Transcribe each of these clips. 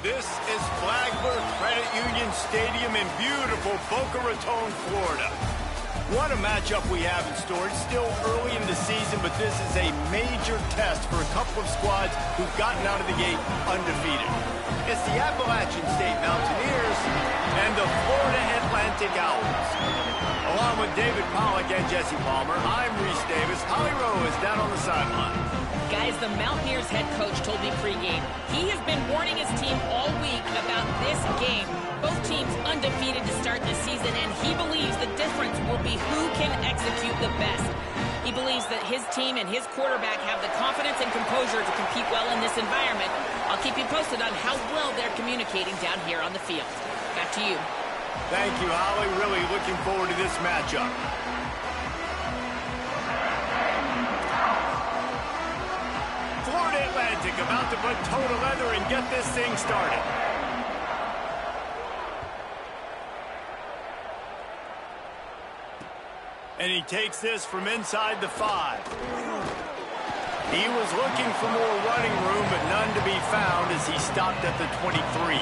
This is Flagler Credit Union Stadium in beautiful Boca Raton, Florida. What a matchup we have in store. It's still early in the season, but this is a major test for a couple of squads who've gotten out of the gate undefeated. It's the Appalachian State Mountaineers and the Florida Atlantic Owls. Along with David Pollack and Jesse Palmer, I'm Reese Davis. Holly Rowe is down on the sideline. Guys, the Mountaineers head coach told me pregame he has been warning his team all week about this game. Both teams undefeated to start this season, and he believes the difference will be who can execute the best. He believes that his team and his quarterback have the confidence and composure to compete well in this environment. I'll keep you posted on how well they're communicating down here on the field. Back to you. Thank you, Holly. Really looking forward to this matchup. Florida Atlantic about to put toe to leather and get this thing started. And he takes this from inside the 5. He was looking for more running room, but none to be found as he stopped at the 23.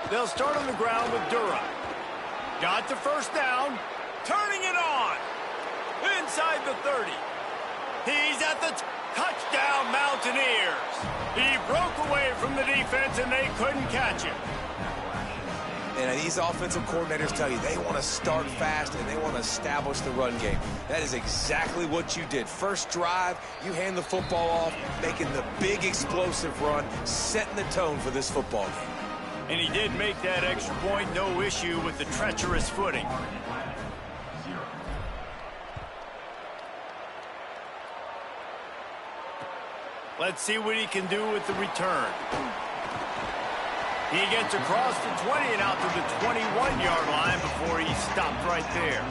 They'll start on the ground with Durham. Got the first down. Turning it on. Inside the 30. He's at the touchdown, Mountaineers. He broke away from the defense, and they couldn't catch him. And these offensive coordinators tell you they want to start fast and they want to establish the run game. That is exactly what you did. First drive, you hand the football off, making the big explosive run, setting the tone for this football game. And he did make that extra point, no issue with the treacherous footing. Let's see what he can do with the return. He gets across the 20 and out to the 21-yard line before he stopped right there.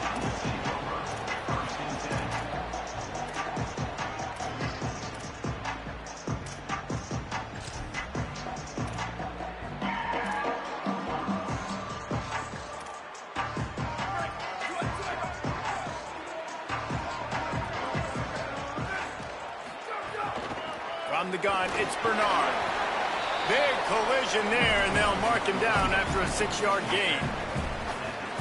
From the gun, it's Bernard. Big collision there, and they'll mark him down after a 6-yard gain.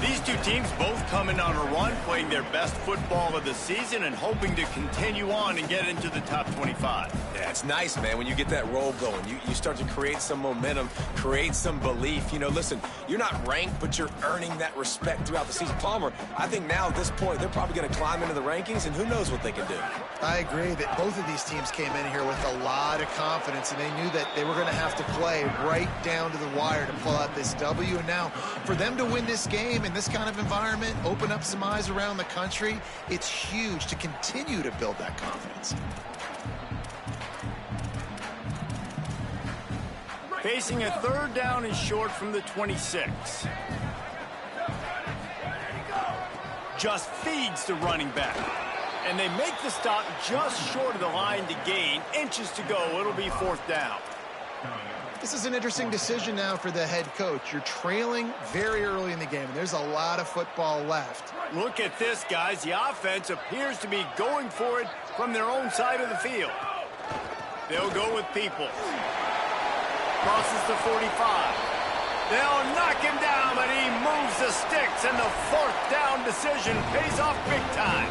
These two teams both coming on a run, playing their best football of the season and hoping to continue on and get into the top 25. Yeah, it's nice, man, when you get that roll going. You start to create some momentum, create some belief. You know, listen, you're not ranked, but you're earning that respect throughout the season. Palmer, I think now at this point, they're probably going to climb into the rankings, and who knows what they can do. I agree that both of these teams came in here with a lot of confidence, and they knew that they were going to have to play right down to the wire to pull out this W. And now, for them to win this game in this kind of environment, open up some eyes around the country, it's huge to continue to build that confidence. Facing a third down and short from the 26. Just feeds the running back. And they make the stop just short of the line to gain. Inches to go. It'll be 4th down. This is an interesting decision now for the head coach. You're trailing very early in the game, and there's a lot of football left. Look at this, guys. The offense appears to be going for it from their own side of the field. They'll go with people. Crosses the 45. They'll knock him down, but he moves the sticks, and the 4th down decision pays off big time.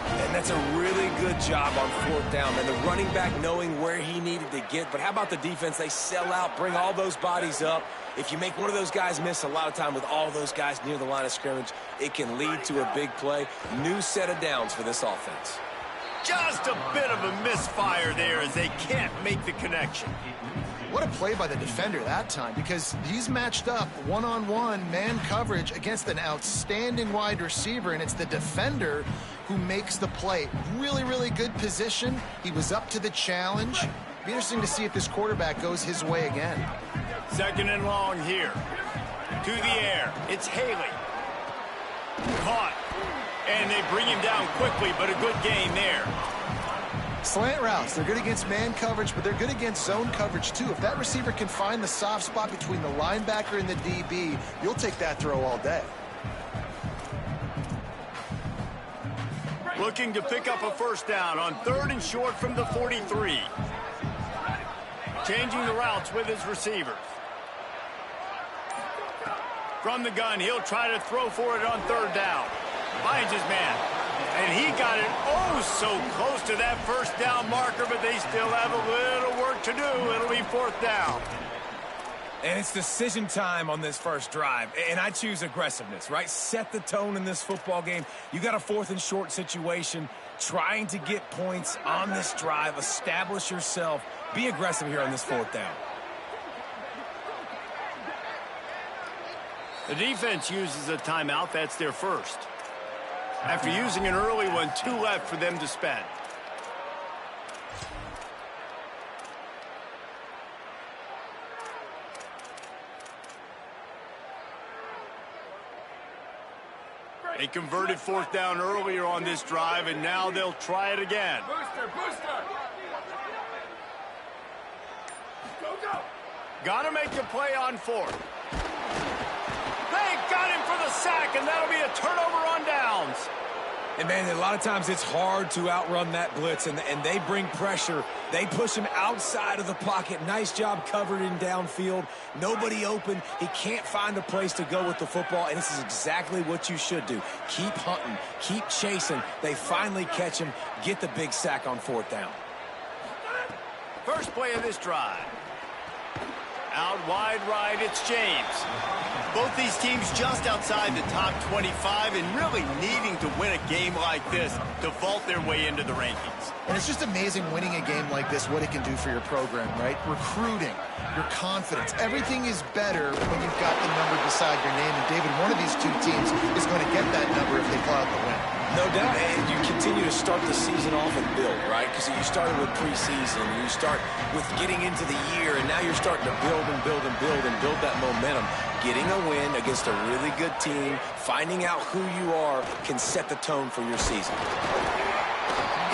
And that's a really good job on 4th down. And the running back knowing where he needed to get. But how about the defense? They sell out, bring all those bodies up. If you make one of those guys miss, a lot of time with all those guys near the line of scrimmage, it can lead to a big play. New set of downs for this offense. Just a bit of a misfire there as they can't make the connection. What a play by the defender that time, because he's matched up one-on-one man coverage against an outstanding wide receiver, and it's the defender who makes the play. Really, really good position. He was up to the challenge. Be interesting to see if this quarterback goes his way again. 2nd and long here. To the air. It's Haley. Caught. And they bring him down quickly, but a good gain there. Slant routes, they're good against man coverage, but they're good against zone coverage too. If that receiver can find the soft spot between the linebacker and the DB, you'll take that throw all day. Looking to pick up a first down on 3rd and short from the 43. Changing the routes with his receivers. From the gun, he'll try to throw for it on 3rd down. Finds his man. And he got it oh so close to that first down marker, but they still have a little work to do. It'll be 4th down. And it's decision time on this first drive. And I choose aggressiveness, right? Set the tone in this football game. You got a 4th and short situation. Trying to get points on this drive. Establish yourself. Be aggressive here on this 4th down. The defense uses a timeout. That's their first. After using an early one, 2 left for them to spend. They converted 4th down earlier on this drive, and now they'll try it again. Booster. Go. Gotta make the play on 4th. They got him for the sack, and that'll be a turnover on downs. And, man, a lot of times it's hard to outrun that blitz, and they bring pressure. They push him outside of the pocket. Nice job covered in downfield. Nobody open. He can't find a place to go with the football, and this is exactly what you should do. Keep hunting. Keep chasing. They finally catch him. Get the big sack on 4th down. First play of this drive. Out wide right, it's James. Both these teams just outside the top 25 and really needing to win a game like this to vault their way into the rankings. And it's just amazing winning a game like this, what it can do for your program, right? Recruiting, your confidence, everything is better when you've got the number beside your name. And David, one of these two teams is going to get that number if they pull out the win. No doubt, and you continue to start the season off and build, right? Because you started with preseason, you start with getting into the year, and now you're starting to build and build and build and build that momentum. Getting a win against a really good team, finding out who you are, can set the tone for your season.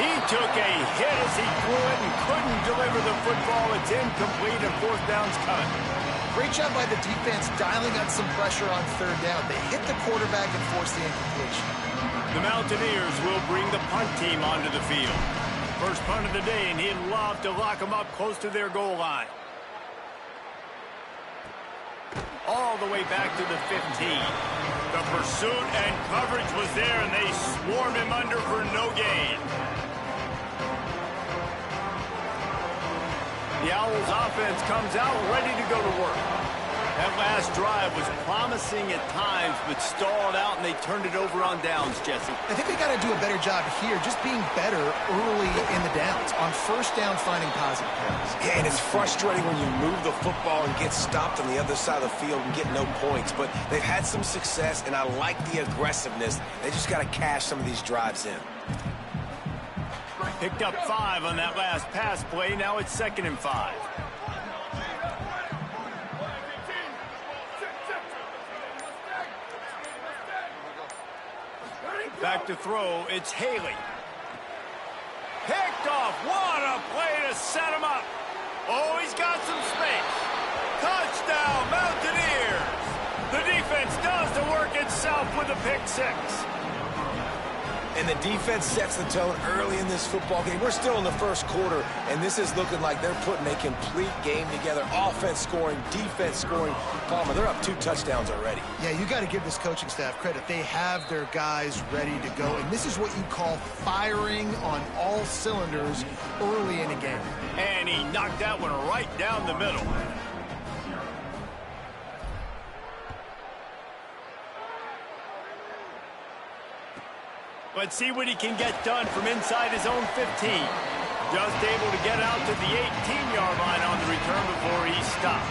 He took a hit as he threw it and couldn't deliver the football. It's incomplete and 4th down's cut. Great job by the defense dialing up some pressure on 3rd down. They hit the quarterback and forced the incompletion. The Mountaineers will bring the punt team onto the field. First punt of the day, and he'd love to lock them up close to their goal line. All the way back to the 15. The pursuit and coverage was there, and they swarmed him under for no gain. The Owls offense comes out ready to go to work. That last drive was promising at times, but stalled out, and they turned it over on downs, Jesse. I think they got to do a better job here, just being better early in the downs. On 1st down, finding positive plays. Yeah, and it's frustrating when you move the football and get stopped on the other side of the field and get no points. But they've had some success, and I like the aggressiveness. They just got to cash some of these drives in. Picked up 5 on that last pass play. Now it's 2nd and 5. Back to throw, it's Haley. Picked off, what a play to set him up. Oh, he's got some space. Touchdown, Mountaineers. The defense does the work itself with a pick 6. And the defense sets the tone early in this football game. We're still in the first quarter, and this is looking like they're putting a complete game together. Offense scoring, defense scoring. Palmer, they're up 2 touchdowns already. Yeah, you got to give this coaching staff credit. They have their guys ready to go, and this is what you call firing on all cylinders early in a game. And he knocked that one right down the middle. Let's see what he can get done from inside his own 15. Just able to get out to the 18-yard line on the return before he stopped.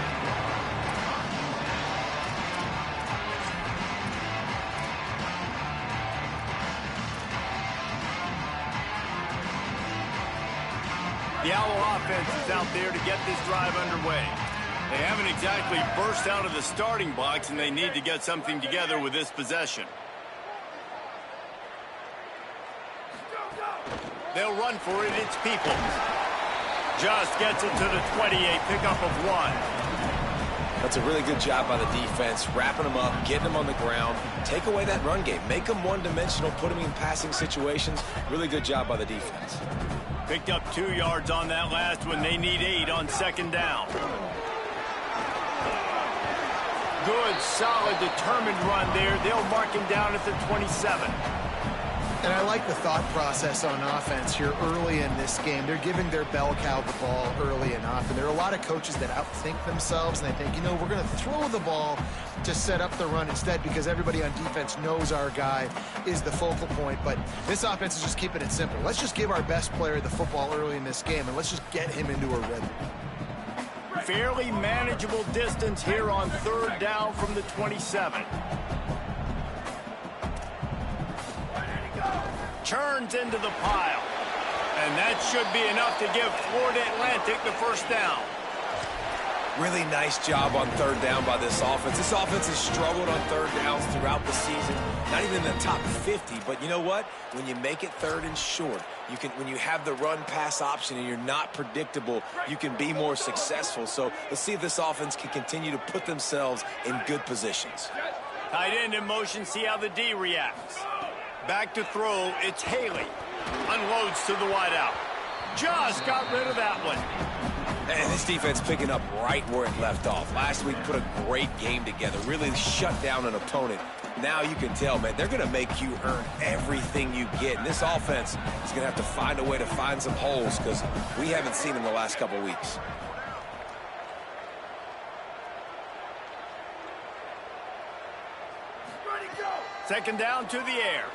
The Owl offense is out there to get this drive underway. They haven't exactly burst out of the starting blocks, and they need to get something together with this possession. They'll run for it. It's Peoples. Just gets it to the 28, pickup of 1. That's a really good job by the defense, wrapping them up, getting them on the ground. Take away that run game. Make them one-dimensional, put them in passing situations. Really good job by the defense. Picked up 2 yards on that last one. They need 8 on second down. Good, solid, determined run there. They'll mark him down at the 27. And I like the thought process on offense here early in this game. They're giving their bell cow the ball early and often. There are a lot of coaches that outthink themselves, and they think, you know, we're going to throw the ball to set up the run instead because everybody on defense knows our guy is the focal point. But this offense is just keeping it simple. Let's just give our best player the football early in this game, and let's just get him into a rhythm. Fairly manageable distance here on third down from the 27. Turns into the pile. And that should be enough to give Florida Atlantic the first down. Really nice job on third down by this offense. This offense has struggled on third downs throughout the season. Not even in the top 50, but you know what? When you make it third and short, when you have the run-pass option and you're not predictable, you can be more successful. So let's see if this offense can continue to put themselves in good positions. Tight end in motion, see how the D reacts. Back to throw, it's Haley. Unloads to the wideout. Just got rid of that one. And this defense picking up right where it left off. Last week put a great game together, really shut down an opponent. Now you can tell, man, they're going to make you earn everything you get. And this offense is going to have to find a way to find some holes because we haven't seen them the last couple weeks. Second down to the air.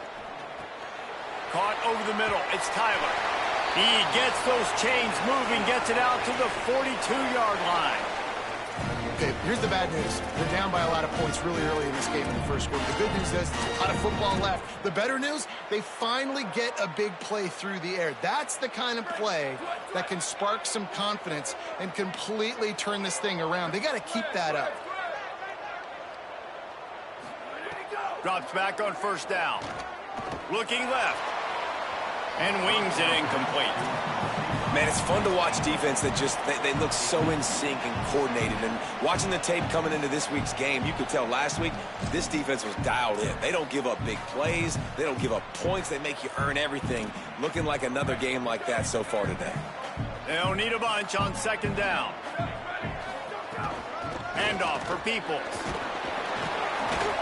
Caught over the middle. It's Tyler. He gets those chains moving, gets it out to the 42-yard line. Okay, here's the bad news. They're down by a lot of points really early in this game in the first quarter. The good news is there's a lot of football left. The better news, they finally get a big play through the air. That's the kind of play that can spark some confidence and completely turn this thing around. They got to keep that up. Drops back on first down. Looking left. And wings it incomplete. Man, it's fun to watch defense that just, they look so in sync and coordinated. And watching the tape coming into this week's game, you could tell last week, this defense was dialed in. They don't give up big plays. They don't give up points. They make you earn everything. Looking like another game like that so far today. They'll need a bunch on second down. Handoff for Peoples.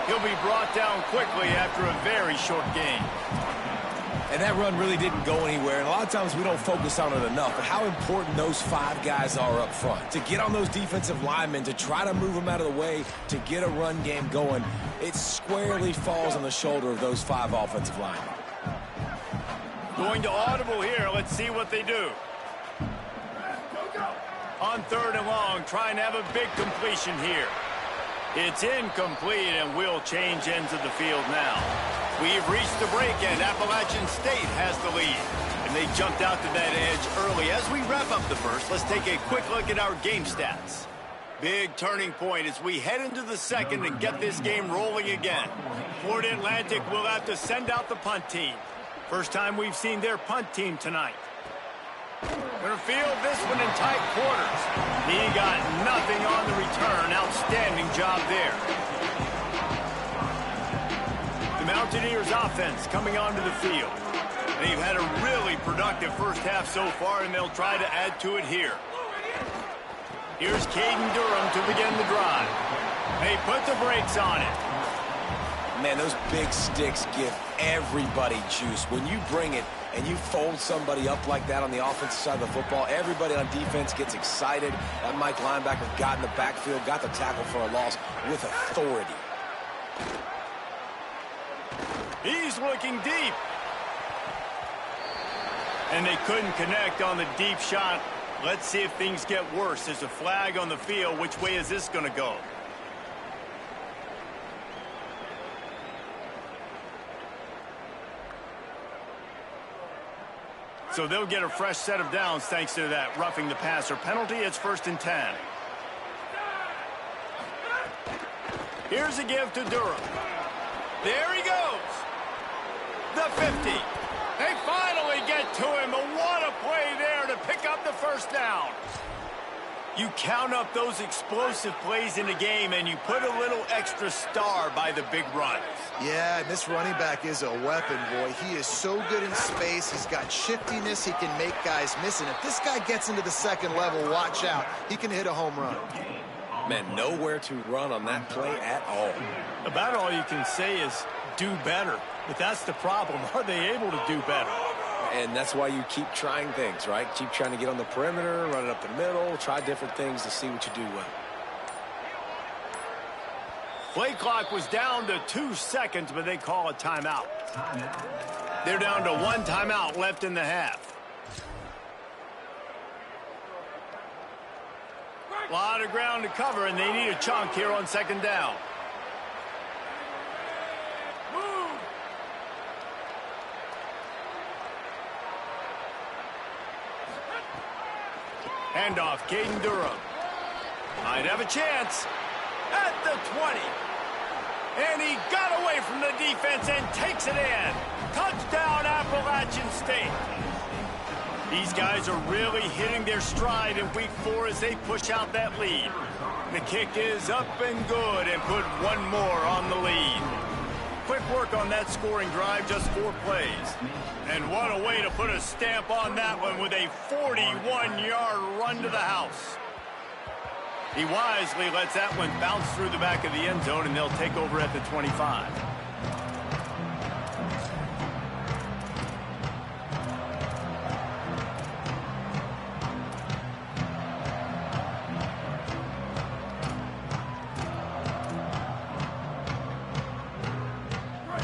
He'll be brought down quickly after a very short game. And that run really didn't go anywhere. And a lot of times we don't focus on it enough. But how important those 5 guys are up front. To get on those defensive linemen, to try to move them out of the way, to get a run game going, it squarely falls on the shoulder of those 5 offensive linemen. Going to audible here. Let's see what they do. On third and long, trying to have a big completion here. It's incomplete, and we'll change ends of the field now. We've reached the break, and Appalachian State has the lead. And they jumped out to that edge early. As we wrap up the first, let's take a quick look at our game stats. Big turning point as we head into the second and get this game rolling again. Florida Atlantic will have to send out the punt team. First time we've seen their punt team tonight. Gonna field this one in tight quarters. He got nothing on the return. Outstanding job there. The Mountaineers offense coming onto the field. They've had a really productive first half so far, and they'll try to add to it here. Here's Caden Durham to begin the drive. They put the brakes on it. Man, those big sticks give everybody juice. When you bring it and you fold somebody up like that on the offensive side of the football, everybody on defense gets excited. That Mike linebacker got in the backfield, got the tackle for a loss with authority. He's looking deep. And they couldn't connect on the deep shot. Let's see if things get worse. There's a flag on the field. Which way is this going to go? So they'll get a fresh set of downs thanks to that roughing the passer penalty. It's 1st and 10. Here's a give to Durham. There he goes. The 50. They finally get to him first down. You count up those explosive plays in a game, and you put a little extra star by the big runs. Yeah, and this running back is a weapon, boy. He is so good in space. He's got shiftiness. He can make guys miss. And if this guy gets into the second level, watch out. He can hit a home run. Man, nowhere to run on that play at all. About all you can say is do better. But that's the problem. Are they able to do better? And that's why you keep trying things, right? Keep trying to get on the perimeter, run it up the middle, try different things to see what you do well. Play clock was down to 2 seconds, but they call a timeout. They're down to 1 timeout left in the half. A lot of ground to cover, and they need a chunk here on second down. Handoff, Caden Durham. Might have a chance at the 20. And he got away from the defense and takes it in. Touchdown, Appalachian State. These guys are really hitting their stride in week 4 as they push out that lead. The kick is up and good and put one more on the lead. Quick work on that scoring drive, just 4 plays. And what a way to put a stamp on that one with a 41-yard run to the house. He wisely lets that one bounce through the back of the end zone, and they'll take over at the 25.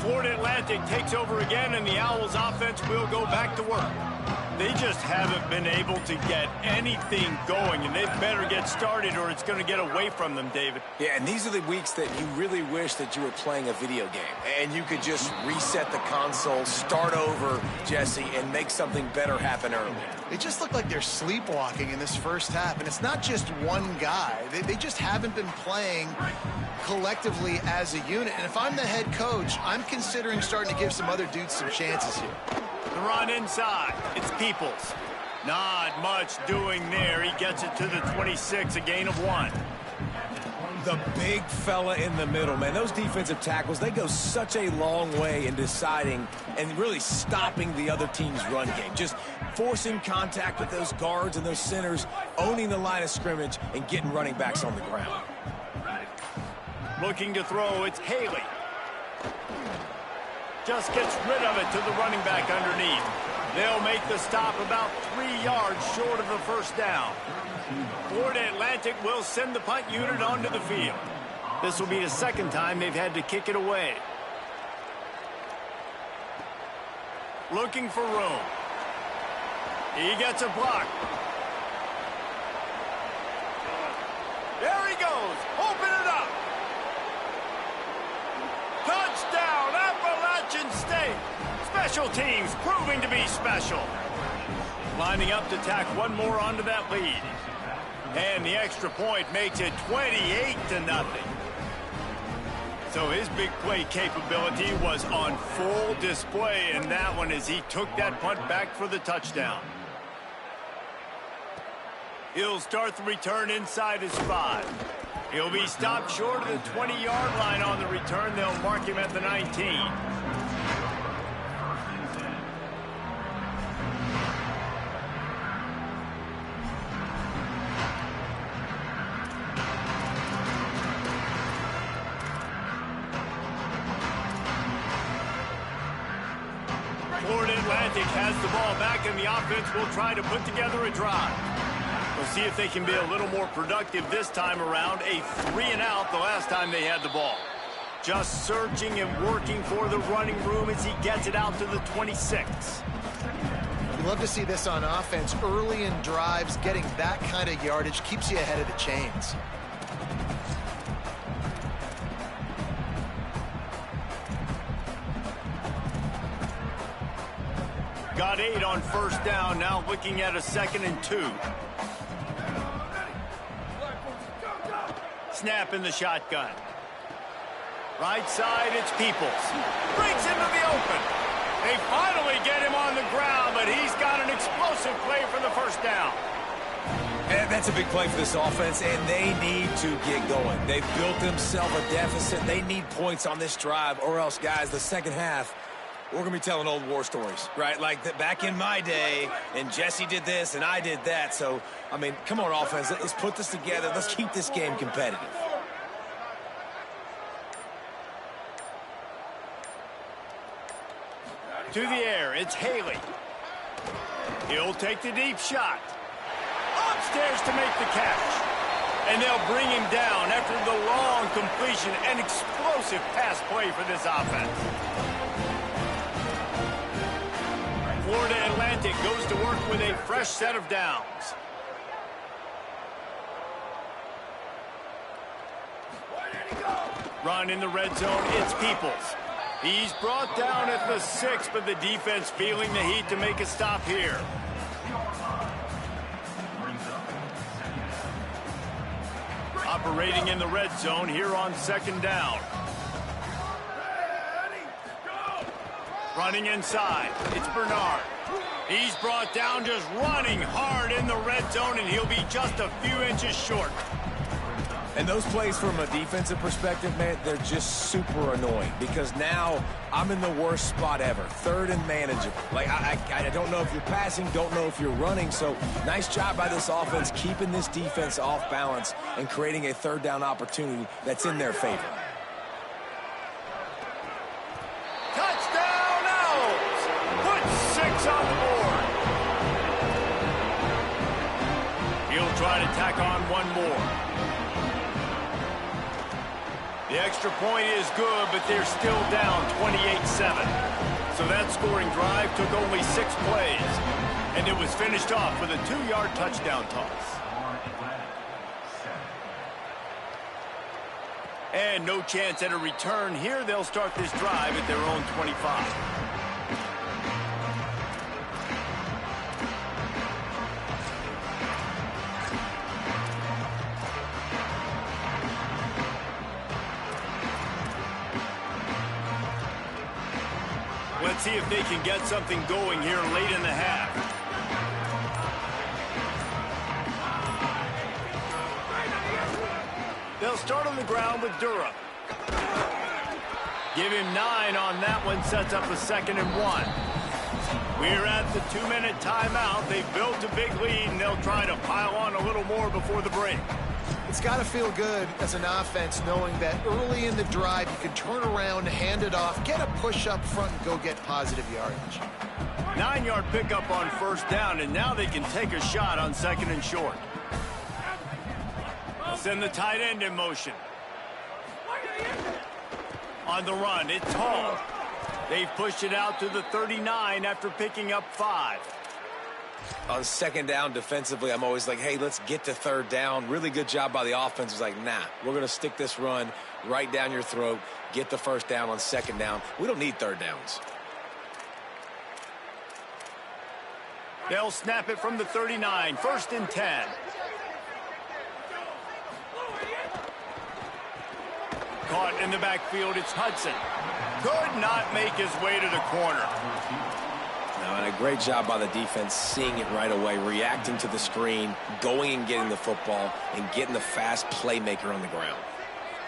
Florida Atlantic takes over again, and the Owls offense will go back to work. They just haven't been able to get anything going, and they better get started or it's going to get away from them, David. Yeah, and these are the weeks that you really wish that you were playing a video game and you could just reset the console, start over, Jesse, and make something better happen early. They just look like they're sleepwalking in this first half, and it's not just one guy. They just haven't been playing collectively as a unit, and if I'm the head coach, I'm considering starting to give some other dudes some chances here. The run inside. It's Peoples. Not much doing there. He gets it to the 26, a gain of 1. The big fella in the middle, man. Those defensive tackles, they go such a long way in deciding and really stopping the other team's run game. Just forcing contact with those guards and those centers, owning the line of scrimmage, and getting running backs on the ground. Looking to throw, it's Haley. Just gets rid of it to the running back underneath. They'll make the stop about 3 yards short of the first down. Florida Atlantic will send the punt unit onto the field. This will be the second time they've had to kick it away. Looking for room. He gets a block. There he goes. Open it up. Touchdown, Appalachian State. Special teams proving to be special. Lining up to tack one more onto that lead. And the extra point makes it 28-0. So his big play capability was on full display in that one as he took that punt back for the touchdown. He'll start the return inside his 5. He'll be stopped short of the 20-yard line on the return. They'll mark him at the 19. Florida Atlantic has the ball back, and the offense will try to put together a drive. We'll see if they can be a little more productive this time around. A 3-and-out the last time they had the ball. Just searching and working for the running room as he gets it out to the 26. You love to see this on offense. Early in drives, getting that kind of yardage keeps you ahead of the chains. Got 8 on first down, now looking at a 2nd and 2. Snap in the shotgun. Right side, it's Peoples. Breaks into the open. They finally get him on the ground, but he's got an explosive play for the first down. And that's a big play for this offense, and they need to get going. They've built themselves a deficit. They need points on this drive, or else, guys, the second half, we're going to be telling old war stories, right? Like back in my day, and Jesse did this, and I did that. So, I mean, come on, offense. Let's put this together. Let's keep this game competitive. To the air, it's Haley. He'll take the deep shot. Upstairs to make the catch. And they'll bring him down after the long completion. An explosive pass play for this offense. Florida Atlantic goes to work with a fresh set of downs. Run in the red zone, it's Peoples. He's brought down at the 6, but the defense feeling the heat to make a stop here. Operating in the red zone here on second down. Running inside, it's Bernard. He's brought down just running hard in the red zone, and he'll be just a few inches short. And those plays from a defensive perspective, man, they're just super annoying because now I'm in the worst spot ever. Third and manageable. Like, I don't know if you're passing, don't know if you're running. So nice job by this offense keeping this defense off balance and creating a third down opportunity that's in their favor. Touchdown Owls! Put 6 on the board. He'll try to tack on one more. The extra point is good, but they're still down 28-7. So that scoring drive took only 6 plays, and it was finished off with a 2-yard touchdown toss. And no chance at a return here. They'll start this drive at their own 25. Let's see if they can get something going here late in the half. They'll start on the ground with Durham. Give him 9 on that one, sets up a 2nd and 1. We're at the 2-minute timeout. They've built a big lead, and they'll try to pile on a little more before the break. It's got to feel good as an offense knowing that early in the drive you can turn around, hand it off, get a push up front, and go get positive yardage. 9-yard pickup on first down, and now they can take a shot on 2nd and short. Send the tight end in motion. On the run, it's Hall. They've pushed it out to the 39 after picking up 5. On second down defensively, I'm always like, hey, let's get to third down. Really good job by the offense. It's like, nah, we're going to stick this run right down your throat, get the first down on second down. We don't need third downs. They'll snap it from the 39, 1st and 10. Caught in the backfield, it's Hudson. Could not make his way to the corner. And a great job by the defense seeing it right away, reacting to the screen, going and getting the football, and getting the fast playmaker on the ground.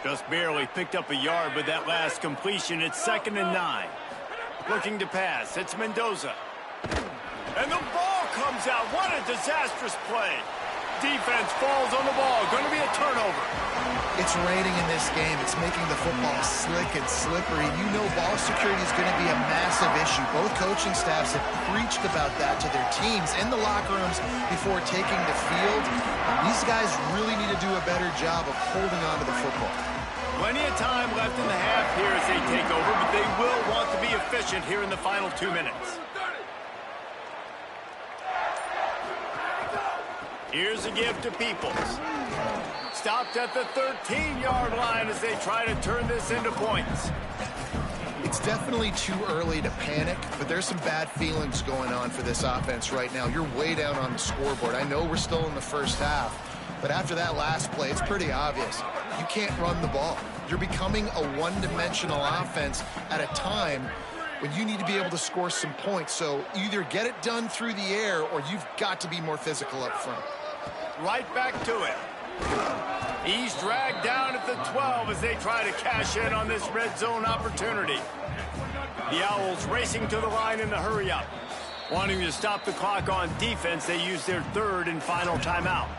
Just barely picked up a yard, but that last completion, it's 2nd and 9. Looking to pass, it's Mendoza. And the ball comes out. What a disastrous play. Defense falls on the ball. Going to be a turnover. It's raining in this game. It's making the football slick and slippery. You know ball security is going to be a massive issue. Both coaching staffs have preached about that to their teams in the locker rooms before taking the field. These guys really need to do a better job of holding on to the football. Plenty of time left in the half here as they take over, but they will want to be efficient here in the final 2 minutes. Here's a give to Peoples. Stopped at the 13-yard line as they try to turn this into points. It's definitely too early to panic, but there's some bad feelings going on for this offense right now. You're way down on the scoreboard. I know we're still in the first half, but after that last play, it's pretty obvious. You can't run the ball. You're becoming a one-dimensional offense at a time when you need to be able to score some points. So either get it done through the air or you've got to be more physical up front. right back to it. He's dragged down at the 12 as they try to cash in on this red zone opportunity. The Owls racing to the line in the hurry-up. Wanting to stop the clock on defense, they use their third and final timeout.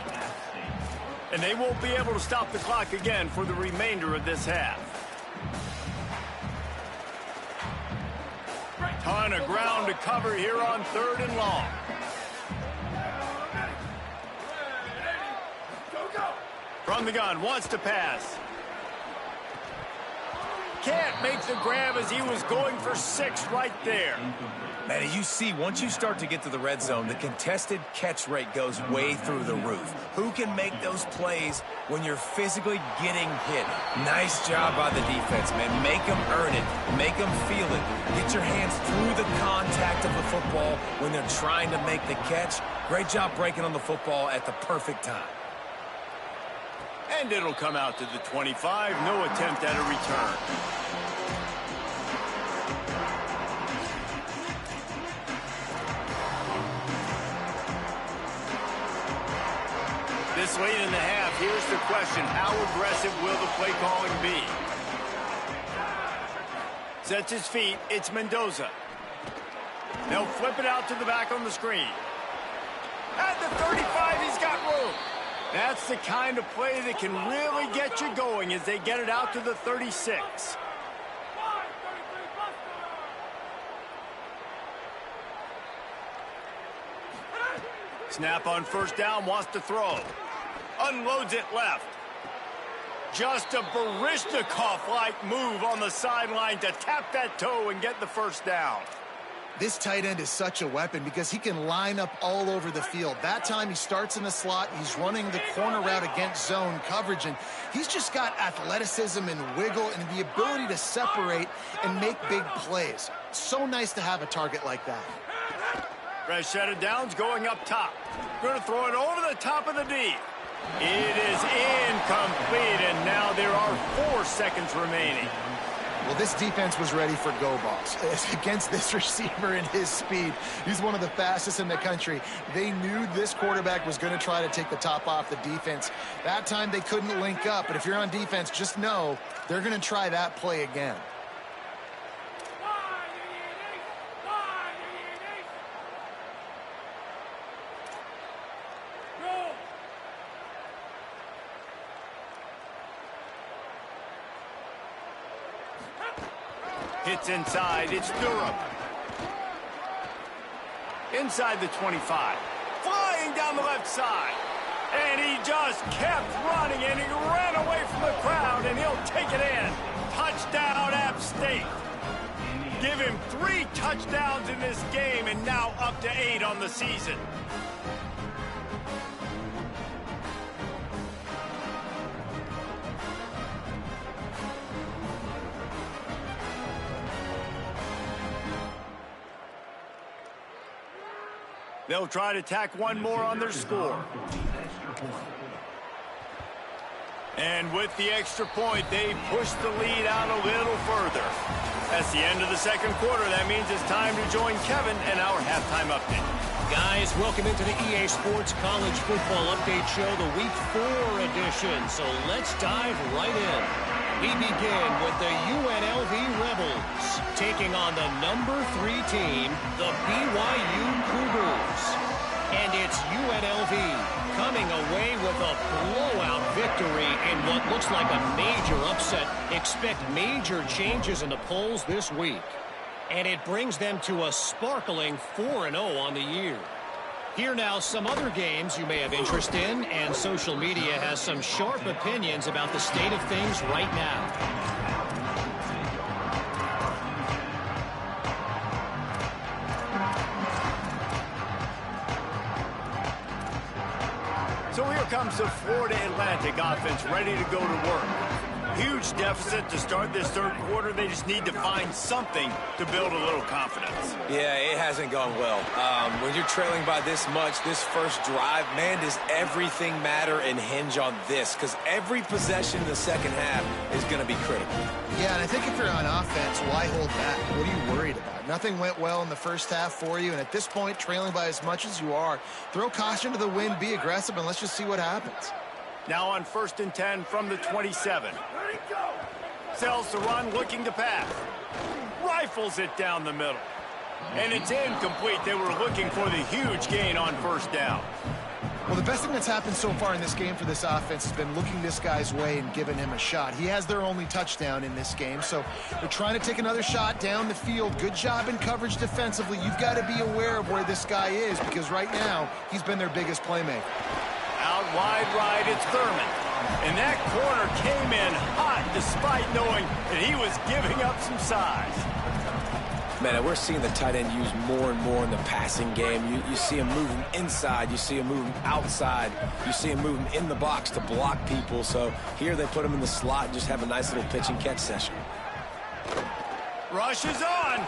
And they won't be able to stop the clock again for the remainder of this half. Ton of ground to cover here on 3rd and long. From the gun, wants to pass. Can't make the grab as he was going for 6 right there. Man, you see, once you start to get to the red zone, the contested catch rate goes way through the roof. Who can make those plays when you're physically getting hit? Nice job by the defense, man. Make them earn it. Make them feel it. Get your hands through the contact of the football when they're trying to make the catch. Great job breaking on the football at the perfect time. And it'll come out to the 25. No attempt at a return. This late in the half, here's the question. How aggressive will the play calling be? Sets his feet. It's Mendoza. They'll flip it out to the back on the screen. At the 35, he's got room. That's the kind of play that can really get you going as they get it out to the 36. Snap on 1st down, wants to throw. Unloads it left. Just a Baryshnikov-like move on the sideline to tap that toe and get the 1st down. This tight end is such a weapon because he can line up all over the field. That time he starts in the slot. He's running the corner route against zone coverage, and he's just got athleticism and wiggle and the ability to separate and make big plays. So nice to have a target like that. Fresh set of downs going up top. Going to throw it over the top of the D. It is incomplete, and now there are 4 seconds remaining. Well, this defense was ready for go balls. Against this receiver and his speed, he's one of the fastest in the country. They knew this quarterback was going to try to take the top off the defense. That time they couldn't link up, but if you're on defense, just know they're going to try that play again. Hits inside, it's Durham. Inside the 25. Flying down the left side. And he just kept running, and he ran away from the crowd, and he'll take it in. Touchdown, App State. Give him 3 touchdowns in this game, and now up to 8 on the season. They'll try to tack one more on their score. And with the extra point, they push the lead out a little further. That's the end of the 2nd quarter. That means it's time to join Kevin and our halftime update. Guys, welcome into the EA Sports College Football Update Show, the Week 4 edition. So let's dive right in. We begin with the UNLV Rebels taking on the number 3 team, the BYU Cougars. And it's UNLV coming away with a blowout victory in what looks like a major upset. Expect major changes in the polls this week. And it brings them to a sparkling 4-0 on the year. Here now, some other games you may have interest in, and social media has some sharp opinions about the state of things right now. So here comes the Florida Atlantic offense ready to go to work. Huge deficit to start this third quarter. They just need to find something to build a little confidence. Yeah, it hasn't gone well. When you're trailing by this much, this first drive, man, does everything matter and hinge on this? Because every possession in the second half is going to be critical. Yeah, and I think if you're on offense, why hold back? What are you worried about? Nothing went well in the first half for you, and at this point, trailing by as much as you are, throw caution to the wind, be aggressive, and let's just see what happens. Now on 1st and 10 from the 27. Sells the run, looking to pass. Rifles it down the middle. And it's incomplete. They were looking for the huge gain on first down. Well, the best thing that's happened so far in this game for this offense has been looking this guy's way and giving him a shot. He has their only touchdown in this game, so they're trying to take another shot down the field. Good job in coverage defensively. You've got to be aware of where this guy is because right now he's been their biggest playmaker. Out wide right, it's Thurman. And that corner came in hot despite knowing that he was giving up some size. Man, we're seeing the tight end used more and more in the passing game. You see him moving inside. You see him moving outside. You see him moving in the box to block people. So here they put him in the slot and just have a nice little pitch and catch session. Rush is on.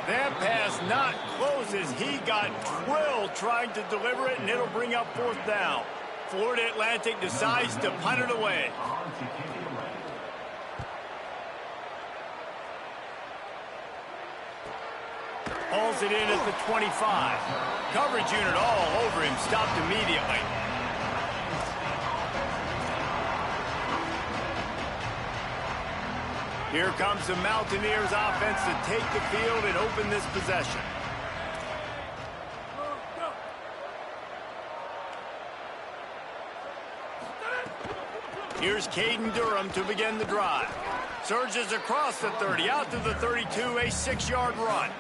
That pass not close as he got drilled trying to deliver it, and it'll bring up fourth down. Florida Atlantic decides to punt it away. Hauls it in at the 25. Coverage unit all over him, stopped immediately. Here comes the Mountaineers offense to take the field and open this possession. Here's Caden Durham to begin the drive. Surges across the 30, out to the 32, a 6-yard run.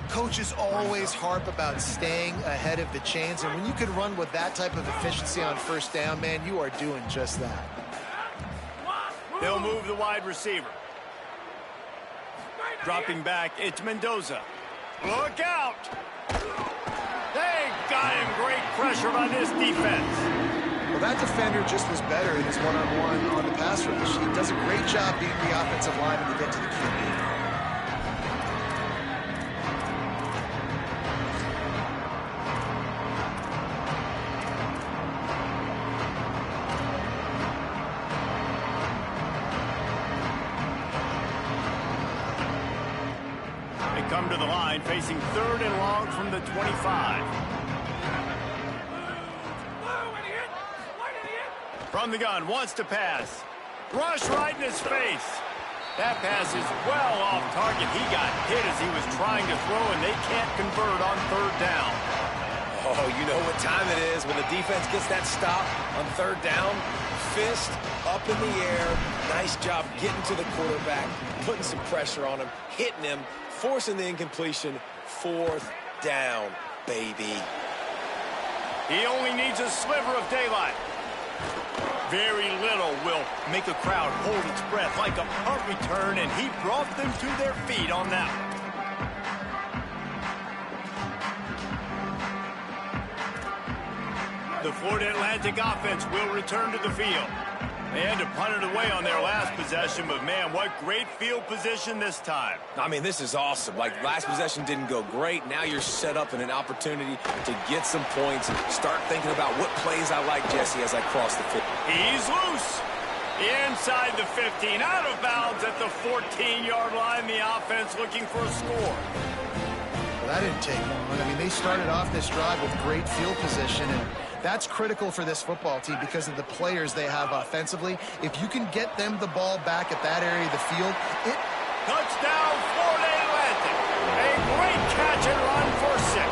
Coaches always harp about staying ahead of the chains, and when you can run with that type of efficiency on first down, man, you are doing just that. They'll move the wide receiver. Dropping back, it's Mendoza. Look out! They got him. Great pressure by this defense. Well, that defender just was better in his one-on-one on the pass rush. He does a great job being the offensive lineman to get to the QB. Come to the line, facing 3rd and long from the 25. From the gun, wants to pass. Rush right in his face. That pass is well off target. He got hit as he was trying to throw, and they can't convert on 3rd down. Oh, you know what time it is when the defense gets that stop on 3rd down. Fist up in the air. Nice job getting to the quarterback, putting some pressure on him, hitting him, forcing the incompletion. 4th down, baby. He only needs a sliver of daylight. Very little will make a crowd hold its breath like a punt return, and he brought them to their feet on that one. The Florida Atlantic offense will return to the field. They had to punt it away on their last possession, but man, what great field position this time. I mean, this is awesome. Like, last possession didn't go great. Now you're set up in an opportunity to get some points. Start thinking about what plays I like, Jesse, as I cross the field. He's loose. Inside the 15, out of bounds at the 14-yard line. The offense looking for a score. Well, that didn't take long. I mean, they started off this drive with great field position, and that's critical for this football team because of the players they have offensively. If you can get them the ball back at that area of the field, it... Touchdown, Florida Atlantic. A great catch and run for 6.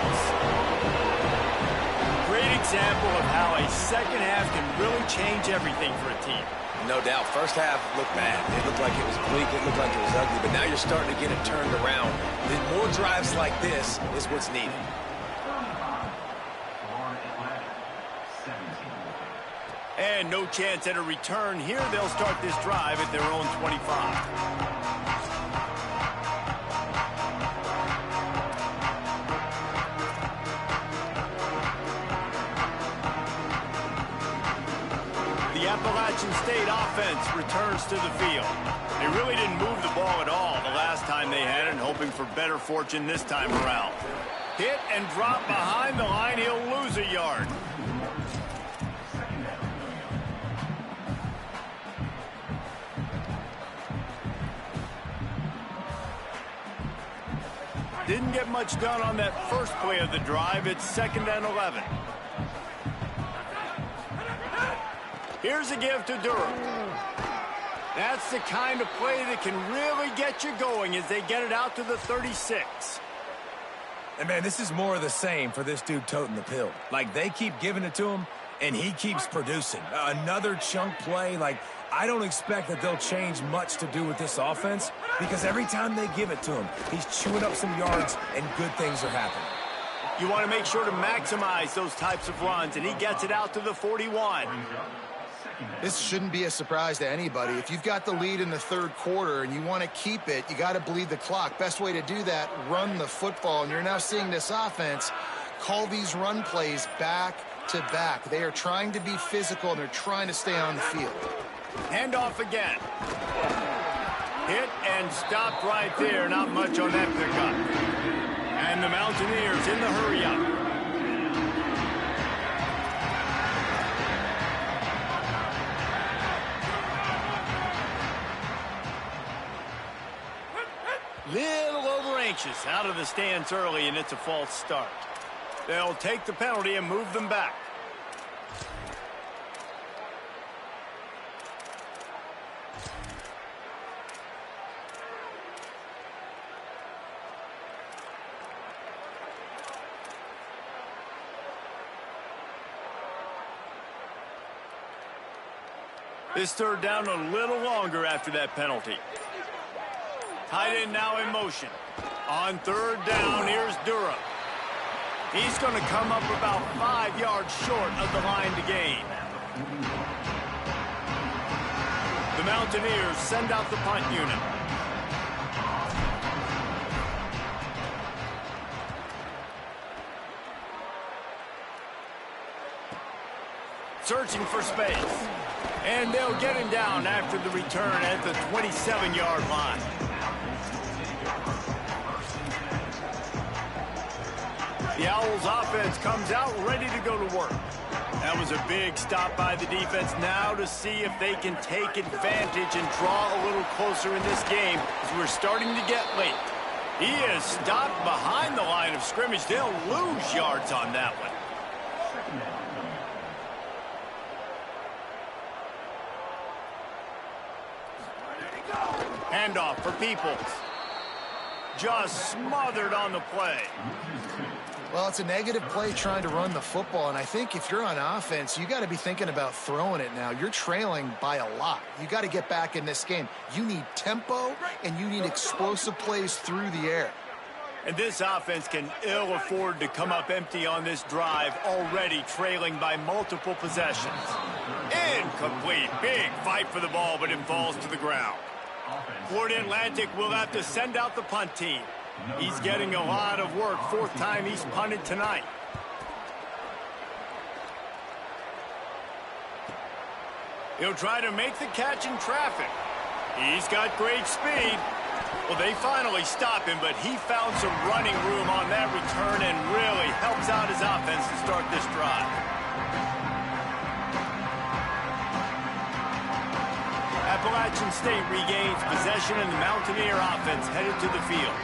Great example of how a second half can really change everything for a team. No doubt. First half looked bad. It looked like it was bleak. It looked like it was ugly. But now you're starting to get it turned around. More drives like this is what's needed. And no chance at a return here. They'll start this drive at their own 25. The Appalachian State offense returns to the field. They really didn't move the ball at all the last time they had it, and hoping for better fortune this time around. Hit and drop behind the line. He'll lose a yard. Didn't get much done on that first play of the drive. It's 2nd and 11. Here's a give to Durham. That's the kind of play that can really get you going as they get it out to the 36. And, man, this is more of the same for this dude toting the pill. Like, they keep giving it to him, and he keeps producing. Another chunk play. Like, I don't expect that they'll change much to do with this offense because every time they give it to him, he's chewing up some yards, and good things are happening. You want to make sure to maximize those types of runs, and he gets it out to the 41. This shouldn't be a surprise to anybody. If you've got the lead in the third quarter and you want to keep it, you got to bleed the clock. Best way to do that, run the football. And you're now seeing this offense call these run plays back to back. They are trying to be physical, and they're trying to stay on the field. Handoff again. Hit and stopped right there. Not much on that pickup. And the Mountaineers in the hurry-up. Little over anxious out of the stands early, and it's a false start. They'll take the penalty and move them back. This third down a little longer after that penalty. Tight end now in motion. On third down, here's Durham. He's going to come up about 5 yards short of the line to gain. The Mountaineers send out the punt unit. Searching for space. And they'll get him down after the return at the 27-yard line. The Owls offense comes out ready to go to work. That was a big stop by the defense. Now to see if they can take advantage and draw a little closer in this game as we're starting to get late. He is stopped behind the line of scrimmage. They'll lose yards on that one. Handoff for Peoples. Just smothered on the play. Well, it's a negative play trying to run the football, and I think if you're on offense, you got to be thinking about throwing it now. You're trailing by a lot. You got to get back in this game. You need tempo, and you need explosive plays through the air. And this offense can ill afford to come up empty on this drive, already trailing by multiple possessions. Incomplete. Big fight for the ball, but it falls to the ground. Florida Atlantic will have to send out the punt team. He's getting a lot of work. 4th time he's punted tonight. He'll try to make the catch in traffic. He's got great speed. Well, they finally stop him, but he found some running room on that return and really helps out his offense to start this drive. Appalachian State regains possession, and the Mountaineer offense headed to the field.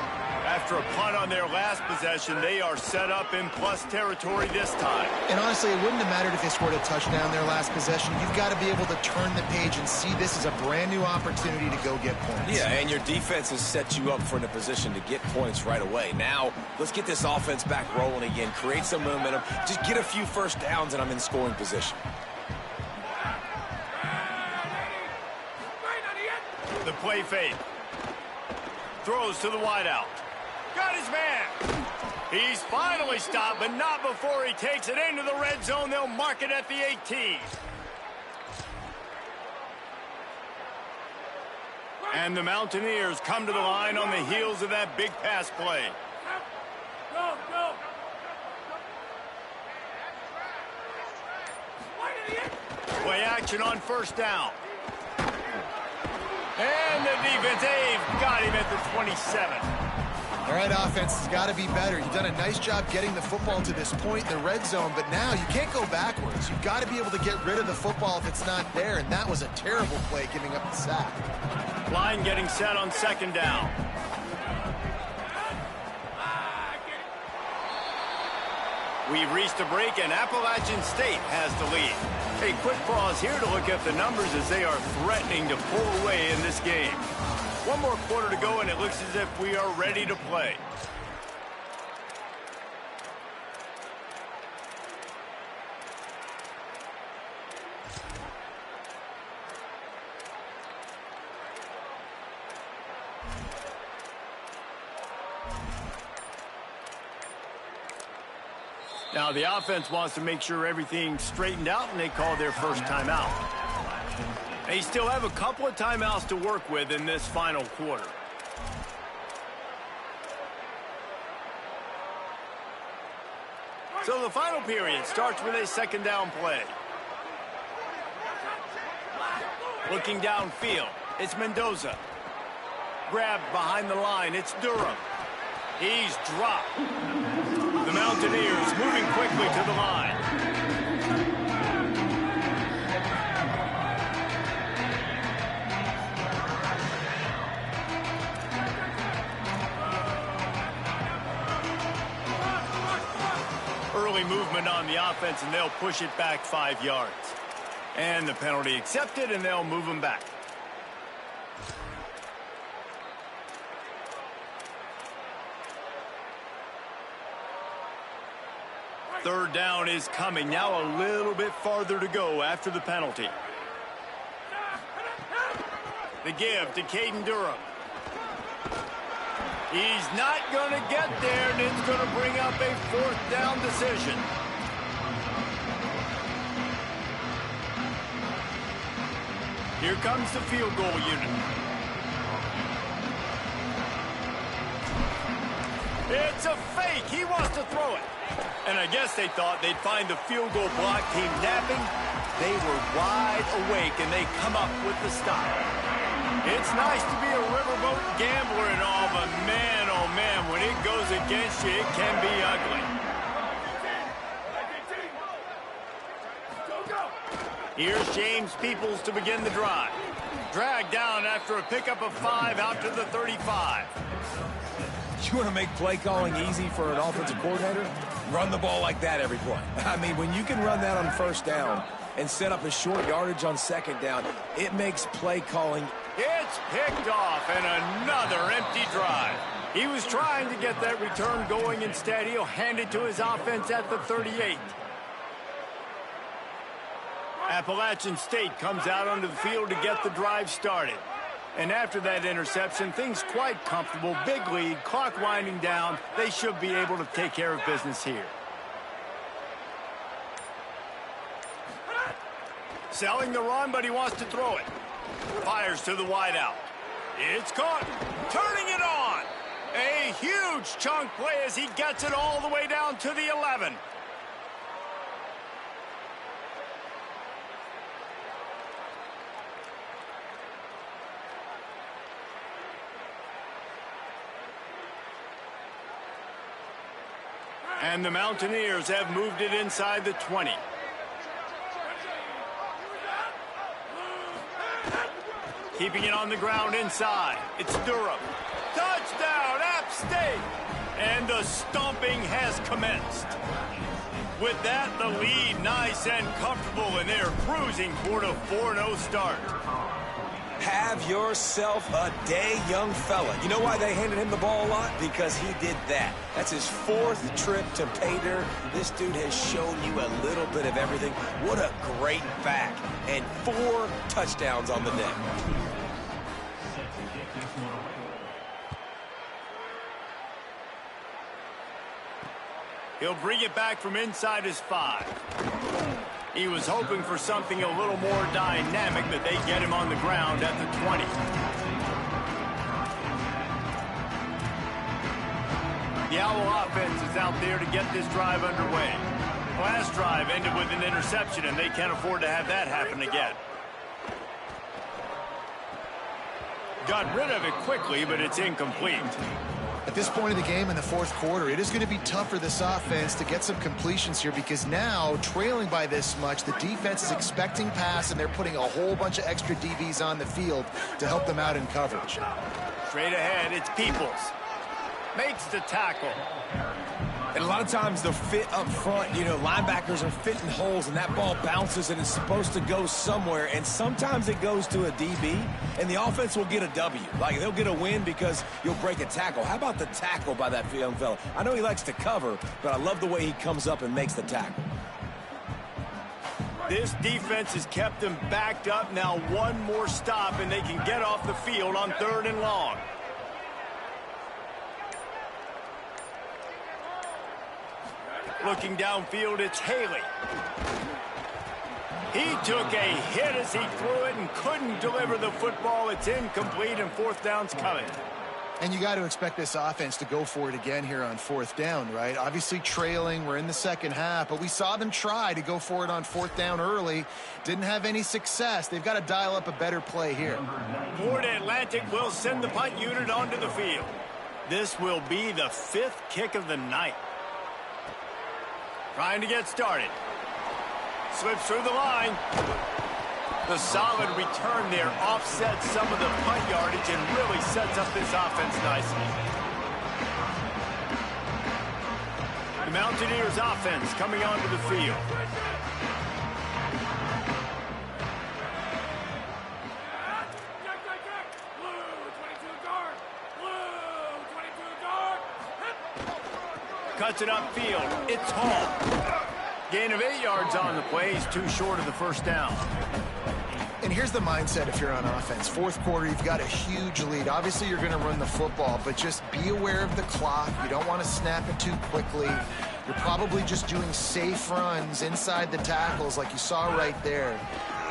After a punt on their last possession, they are set up in plus territory this time. And honestly, it wouldn't have mattered if they scored a touchdown their last possession. You've got to be able to turn the page and see this is a brand new opportunity to go get points. Yeah, and your defense has set you up for a position to get points right away. Now, let's get this offense back rolling again, create some momentum, just get a few first downs, and I'm in scoring position. The play fake. Throws to the wideout. Got his man. He's finally stopped, but not before he takes it into the red zone. They'll mark it at the 18. And the Mountaineers come to the line on the heels of that big pass play. Play action on first down. And the defense, they've got him at the 27. All right, offense has got to be better. You've done a nice job getting the football to this point in the red zone, but now you can't go backwards. You've got to be able to get rid of the football if it's not there, and that was a terrible play giving up the sack. Line getting set on second down. We've reached a break, and Appalachian State has the lead. A quick pause here to look at the numbers as they are threatening to pull away in this game. One more quarter to go, and it looks as if we are ready to play. Now, the offense wants to make sure everything's straightened out, and they call their first timeout. They still have a couple of timeouts to work with in this final quarter. So the final period starts with a second down play. Looking downfield, it's Mendoza. Grabbed behind the line, it's Durham. He's dropped. The Mountaineers moving quickly to the line. Early movement on the offense, and they'll push it back 5 yards. And the penalty accepted, and they'll move them back. Third down is coming. Now a little bit farther to go after the penalty. The give to Caden Durham. He's not going to get there, and it's going to bring up a fourth down decision. Here comes the field goal unit. It's a fake. He wants to throw it. And I guess they thought they'd find the field goal block team napping. They were wide awake, and they come up with the stop. It's nice to be a riverboat gambler and all, but man, oh man, when it goes against you, it can be ugly. Here's James Peoples to begin the drive. Dragged down after a pickup of 5 out to the 35. You want to make play calling easy for an offensive coordinator? Run the ball like that every play. I mean, when you can run that on first down and set up a short yardage on second down, it makes play calling. It's picked off, and another empty drive. He was trying to get that return going. Instead, he'll hand it to his offense at the 38. Appalachian State comes out onto the field to get the drive started. And after that interception, things quite comfortable. Big lead, clock winding down. They should be able to take care of business here. Selling the run, but he wants to throw it. Fires to the wideout. It's caught. Turning it on. A huge chunk play as he gets it all the way down to the 11. And the Mountaineers have moved it inside the 20. Keeping it on the ground inside. It's Durham. Touchdown, App State! And the stomping has commenced. With that, the lead nice and comfortable, and they're cruising toward a 4-0 start. Have yourself a day, young fella. You know why they handed him the ball a lot? Because he did that. That's his 4th trip to pay dirt. This dude has shown you a little bit of everything. What a great back. And 4 touchdowns on the day. He'll bring it back from inside his 5. He was hoping for something a little more dynamic, but they get him on the ground at the 20. The Owl offense is out there to get this drive underway. Last drive ended with an interception, and they can't afford to have that happen again. Got rid of it quickly, but it's incomplete. At this point of the game in the fourth quarter, it is going to be tough for this offense to get some completions here because now, trailing by this much, the defense is expecting pass, and they're putting a whole bunch of extra DBs on the field to help them out in coverage. Straight ahead, it's Peoples. Makes the tackle. And a lot of times the fit up front, you know, linebackers are fitting holes, and that ball bounces, and it's supposed to go somewhere, and sometimes it goes to a DB, and the offense will get a W. Like, they'll get a win because you'll break a tackle. How about the tackle by that young fella? I know he likes to cover, but I love the way he comes up and makes the tackle. This defense has kept them backed up. Now one more stop, and they can get off the field on 3rd and long. Looking downfield, it's Haley. He took a hit as he threw it and couldn't deliver the football. It's incomplete, and 4th down's coming. And you got to expect this offense to go for it again here on 4th down, right? Obviously trailing, we're in the second half, but we saw them try to go for it on 4th down early. Didn't have any success. They've got to dial up a better play here. Florida Atlantic will send the punt unit onto the field. This will be the 5th kick of the night. Trying to get started. Slips through the line. The solid return there offsets some of the punt yardage and really sets up this offense nicely. The Mountaineers offense coming onto the field. Cuts it upfield. It's Hall. Gain of 8 yards on the play. He's too short of the 1st down. And here's the mindset if you're on offense. 4th quarter, you've got a huge lead. Obviously, you're going to run the football, but just be aware of the clock. You don't want to snap it too quickly. You're probably just doing safe runs inside the tackles like you saw right there.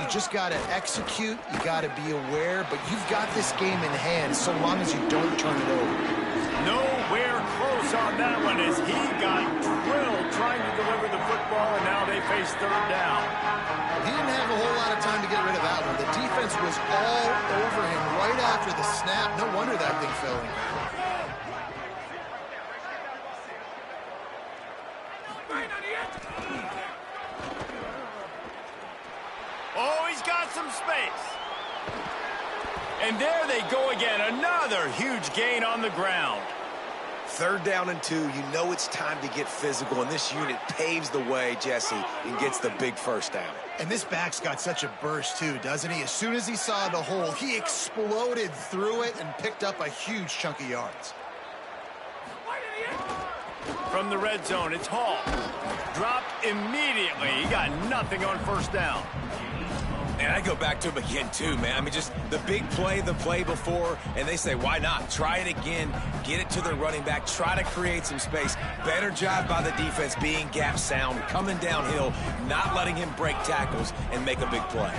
You just got to execute. You got to be aware, but you've got this game in hand so long as you don't turn it over. Nowhere close on that one as he got drilled trying to deliver the football, and now they face 3rd down. He didn't have a whole lot of time to get rid of that one. The defense was all over him right after the snap. No wonder that thing fell in. Oh, he's got some space. And there they go again. Another huge gain on the ground. 3rd down and 2, you know it's time to get physical, and this unit paves the way, Jesse, and gets the big 1st down. And this back's got such a burst, too, doesn't he? As soon as he saw the hole, he exploded through it and picked up a huge chunk of yards. From the red zone, it's Hall. Dropped immediately. He got nothing on 1st down. And I go back to him again, too, man. I mean, just the big play, the play before, and they say, why not? Try it again, get it to their running back, try to create some space. Better job by the defense being gap sound, coming downhill, not letting him break tackles and make a big play.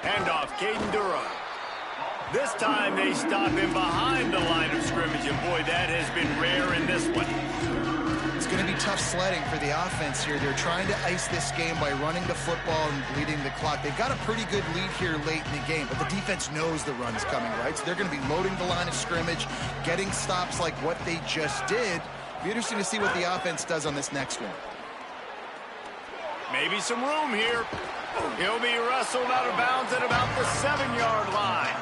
Handoff, Caden Durham. This time they stop him behind the line of scrimmage, and boy, that has been rare in this one. It's going to be tough sledding for the offense here. They're trying to ice this game by running the football and bleeding the clock. They've got a pretty good lead here late in the game, but the defense knows the run's coming, right? So they're going to be loading the line of scrimmage, getting stops like what they just did. Be interesting to see what the offense does on this next one. Maybe some room here. He'll be wrestled out of bounds at about the 7-yard line.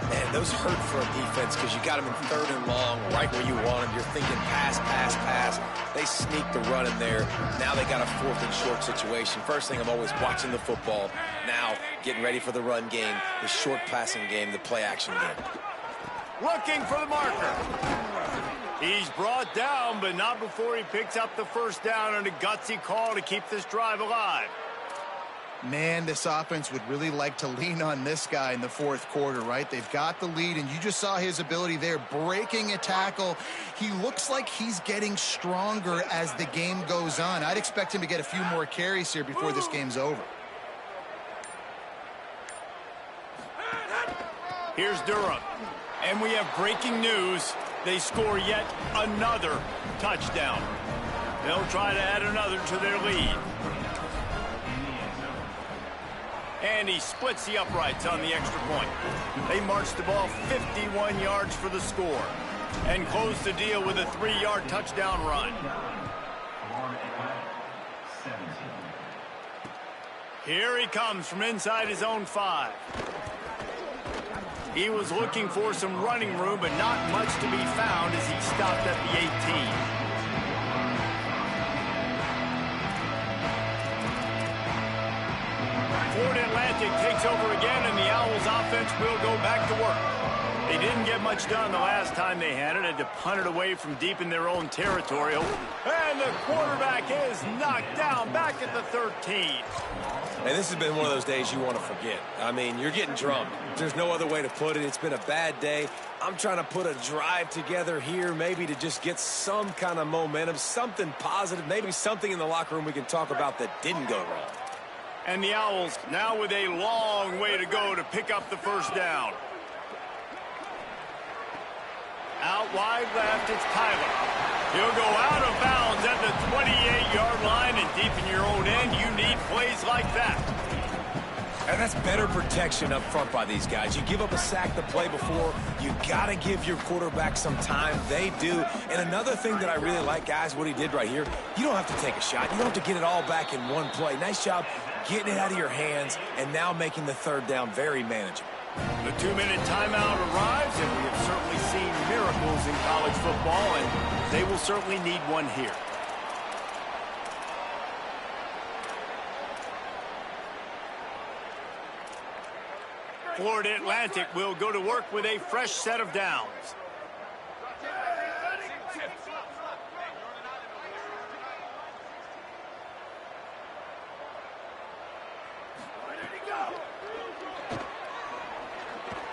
Man, those hurt for a defense because you got them in 3rd and long, right where you want them. You're thinking pass, pass, pass. They sneak the run in there. Now they got a 4th and short situation. First thing, I'm always watching the football. Now getting ready for the run game, the short passing game, the play action game. Looking for the marker. He's brought down, but not before he picks up the 1st down on a gutsy call to keep this drive alive. Man, this offense would really like to lean on this guy in the 4th quarter, right? They've got the lead, and you just saw his ability there, breaking a tackle. He looks like he's getting stronger as the game goes on. I'd expect him to get a few more carries here before this game's over. Here's Durham, and we have breaking news. They score yet another touchdown. They'll try to add another to their lead. And he splits the uprights on the extra point. They march the ball 51 yards for the score and close the deal with a 3-yard touchdown run. Here he comes from inside his own 5. He was looking for some running room, but not much to be found as he stopped at the 18. Florida Atlantic takes over again, and the Owls offense will go back to work. They didn't get much done the last time they had it. Had to punt it away from deep in their own territory. And the quarterback is knocked down back at the 13. And this has been one of those days you want to forget. I mean, you're getting drummed. There's no other way to put it. It's been a bad day. I'm trying to put a drive together here, maybe to just get some kind of momentum, something positive, maybe something in the locker room we can talk about that didn't go wrong. And the Owls now with a long way to go to pick up the first down. Out wide left, it's Tyler. He'll go out of bounds at the 28-yard line, and deep in your own end, you need plays like that. And that's better protection up front by these guys. You give up a sack the play before, you got to give your quarterback some time. They do. And another thing that I really like, guys, what he did right here, you don't have to take a shot. You don't have to get it all back in one play. Nice job getting it out of your hands and now making the third down very manageable. The 2-minute timeout arrives, and we have certainly seen miracles in college football, and they will certainly need one here. Florida Atlantic will go to work with a fresh set of downs.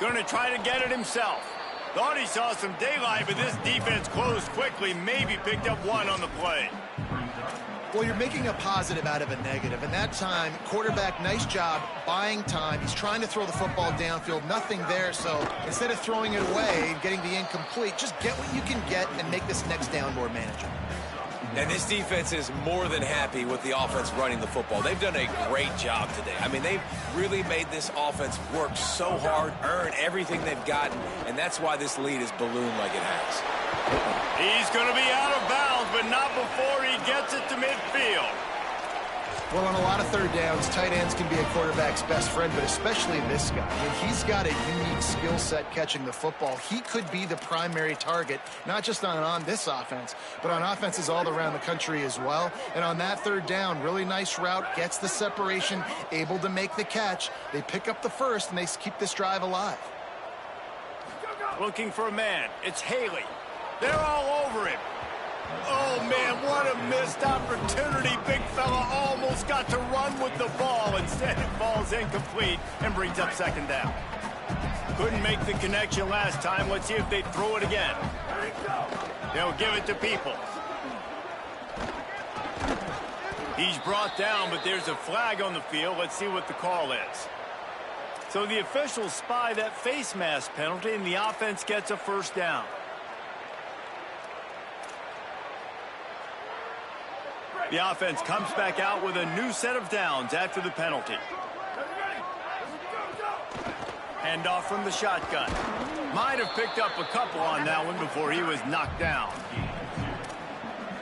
Going to try to get it himself. Thought he saw some daylight, but this defense closed quickly, maybe picked up one on the play. Well, you're making a positive out of a negative. And that time, quarterback, nice job buying time. He's trying to throw the football downfield. Nothing there. So instead of throwing it away and getting the incomplete, just get what you can get and make this next down more manageable. And this defense is more than happy with the offense running the football. They've done a great job today. I mean, they've really made this offense work so hard, earn everything they've gotten, and that's why this lead is ballooned like it has. He's going to be out of bounds, but not before he gets it to midfield. Well, on a lot of third downs, tight ends can be a quarterback's best friend, but especially this guy. I mean, he's got a unique skill set catching the football. He could be the primary target, not just on this offense, but on offenses all around the country as well. And on that third down, really nice route, gets the separation, able to make the catch. They pick up the first, and they keep this drive alive. Looking for a man. It's Haley. They're all over him. Oh, man, what a missed opportunity. Big fella almost got to run with the ball. Instead, it falls incomplete and brings up second down. Couldn't make the connection last time. Let's see if they throw it again. They'll give it to People. He's brought down, but there's a flag on the field. Let's see what the call is. So the officials spy that face mask penalty, and the offense gets a first down. The offense comes back out with a new set of downs after the penalty. Handoff from the shotgun. Might have picked up a couple on that one before he was knocked down.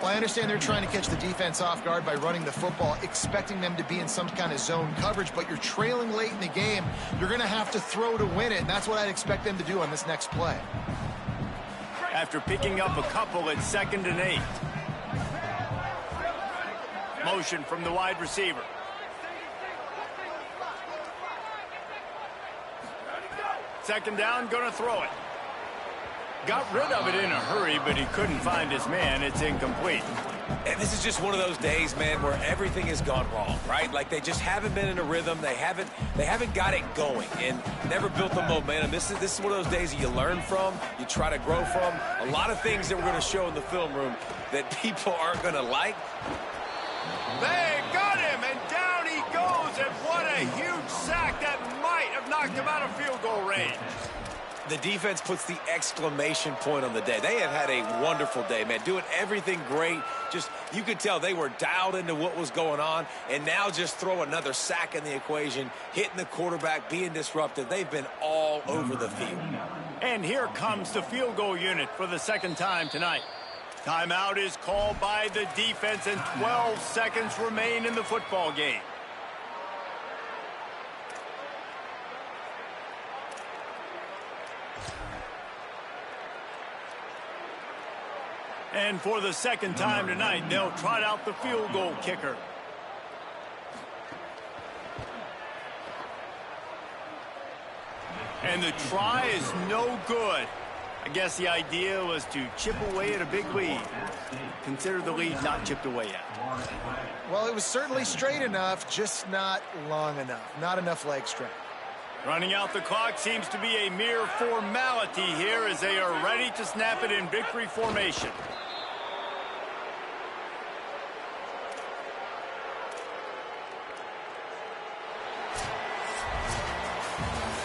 Well, I understand they're trying to catch the defense off guard by running the football, expecting them to be in some kind of zone coverage, but you're trailing late in the game. You're going to have to throw to win it, and that's what I'd expect them to do on this next play. After picking up a couple at 2nd and 8. Motion from the wide receiver. Second down, gonna throw it. Got rid of it in a hurry, but he couldn't find his man. It's incomplete. And this is just one of those days, man, where everything has gone wrong, right? Like they just haven't been in a rhythm. They haven't got it going and never built the momentum. This is one of those days that you learn from, you try to grow from. A lot of things that we're going to show in the film room that people aren't going to like. They got him, and down he goes, and what a huge sack that might have knocked him out of field goal range. The defense puts the exclamation point on the day. They have had a wonderful day, man, doing everything great. Just, you could tell they were dialed into what was going on, and now just throw another sack in the equation, hitting the quarterback, being disruptive. They've been all over the field. And here comes the field goal unit for the second time tonight. Timeout is called by the defense, and 12 seconds remain in the football game. And for the second time tonight, they'll trot out the field goal kicker. And the try is no good. I guess the idea was to chip away at a big lead. Consider the lead not chipped away yet. Well, it was certainly straight enough, just not long enough. Not enough leg strength. Running out the clock seems to be a mere formality here as they are ready to snap it in victory formation.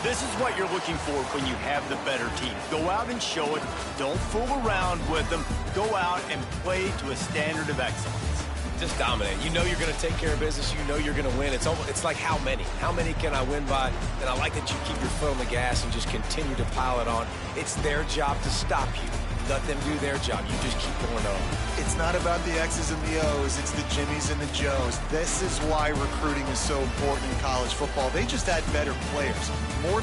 This is what you're looking for when you have the better team. Go out and show it. Don't fool around with them. Go out and play to a standard of excellence. Just dominate. You know you're going to take care of business. You know you're going to win. It's like how many? How many can I win by? And I like that you keep your foot on the gas and just continue to pile it on. It's their job to stop you. Let them do their job. You just keep going on. It's not about the X's and the O's. It's the Jimmies and the Joes. This is why recruiting is so important in college football. They just add better players, more